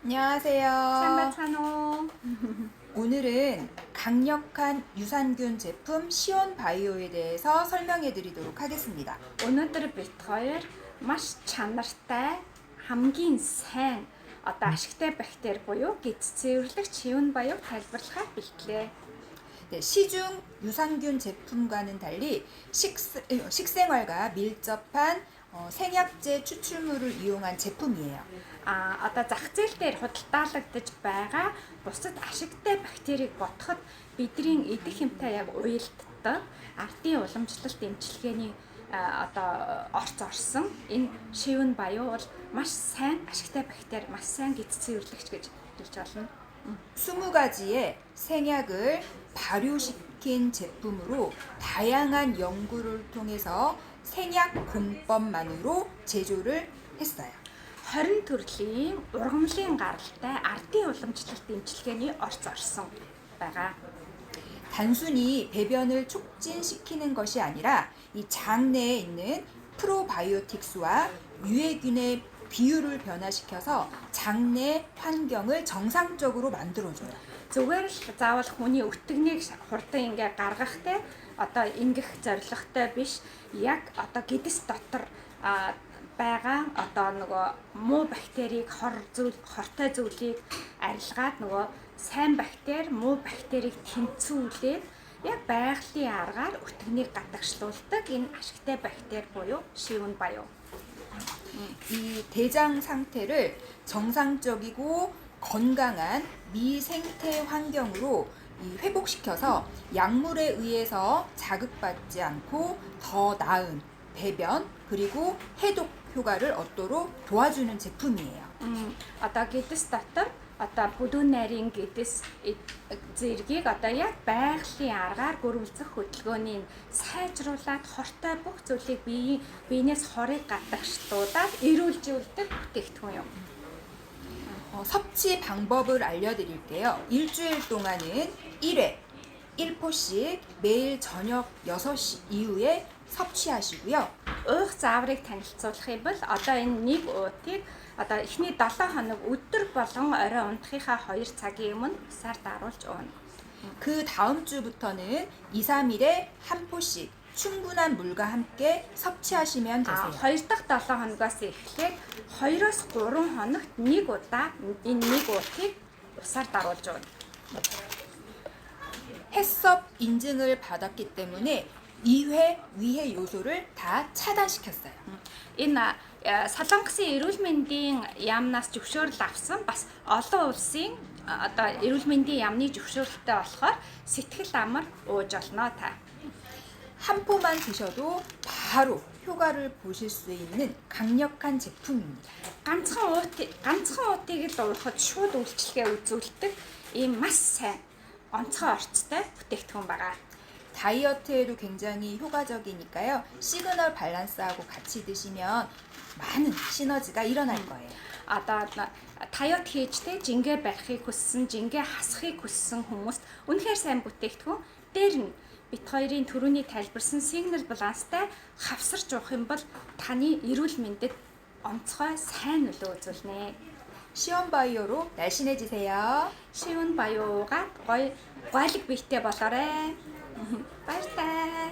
안녕하세요. 짠바찬호. 오늘은 강력한 유산균 제품 시온바이오에 대해서 설명해 드리도록 하겠습니다. Өнөөдөр бид хоёр маш чанартай хамгийн сайн ашигтай бактери буюу гидцэвэрлэгч 시온바이오 тайлбарлахаар бэлтлээ. 네, 시중 유산균 제품과는 달리 식생활과 밀접한 생약제 추출물을 이용한 제품이에요. Зах зээл дээр худалдаалагдаж байгаа бусад ашигтай бактерийг бодоход бидний идэх хэмтэй яг уялддаг ардын уламжлалт эмчилгээний орц орсон энэ 시온바이오 бол маш сайн ашигтай бактери, маш сайн гидцэвэрлэгч гэж хэлж болно. 20가지의 생약을 발효시킨 제품으로 다양한 연구를 통해서 생약 공법만으로 제조를 했어요. 20 төрлийн ургамлын гаралтай ардын уламжлалт эмчилгээний орц орсон байгаа. 단순히 배변을 촉진시키는 것이 아니라 이 장내에 있는 프로바이오틱스와 유해균의 비율을 변화시켜서 장내 환경을 정상적으로 만들어줘요. Зүгээр л заавал хүний өтгөнийг хурдан ингээ гаргахтай ингэх зорилготой биш, яг гидс дотор байгаа нөгөө муу бактерийг хортой зүйлийг арилгаад нөгөө сайн бактери муу бактерийг тэнцвүүлээд яг байгалийн аргаар өтгөнийг гадагшлуулдаг энэ ашигтай бактери буюу 시온바이오. 이 대장 상태를 정상적이고 건강한 미생태 환경으로 회복시켜서 약물에 의해서 자극받지 않고 더 나은 배변 그리고 해독 효과를 얻도록 도와주는 제품이에요. гидс дотор бүдүүн нарийн гидс зэргийг яг байгалийн аргаар гөрвөлцөх хөдөлгөөний сайжруулад хортой бүх зүйлийг биенээс хорыг гадагшлуулаад эрүүлжүүлдэг бүтээгдэхүүн юм. 섭취 방법을 알려드릴게요. 일주일 동안은 1회 1포씩 매일 저녁 6시 이후에 섭취하시고요. Уух зааврыг танилцуулах юм бол энэ нэг уутыг эхний 7 хоног өдөр болон орой унтахынхаа 2 цагийн өмнө усаар даруулж ууна. 그 다음 주부터는 2, 3일에 한 포씩 충분한 물과 함께 섭취하시면 되세요. 2 дахь 7 хоногоос эхлээд 2-оос 3 хоногт нэг удаа энэ нэг уутыг усаар даруулж ууна. 해썹 인증을 받았기 때문에 2회 위해 요소를 다 차단시켰어요. Энэ Солонгосын эрүүл мэндийн яамнаас зөвшөөрөл авсан бас олон улсын эрүүл мэндийн яамны зөвшөөрөлтэй болохоор сэтгэл амар ууж олно та. 한 포만 드셔도 바로 효과를 보실 수 있는 강력한 제품입니다. ганцхан уутыг л уухад шууд үйлчлэгээ үзүүлдэг ийм маш сайн онцгой орцтой бүтээгдэхүүн байгаа. 다이어트에도 굉장히 효과적이니까요. 시그널 밸런스하고 같이 드시면 많은 시너지가 일어날 거예요. 다이어트 хийж жингээ барихыг хүссэн, жингээ хасахыг хүссэн хүмүүст үнэхээр сайн бүтээгдэхүүн. Дээр нь бит хоёрын түрүүний тайлбарсан сигнал баланстай хавсарч уух юм бол таны эрүүл мэндэд онцгой сайн нөлөө үзүүлнэ. 시온바이오로 날씬해지세요. 시온바이오가 гоё гойлог биетэй болоорой. Баярлалаа.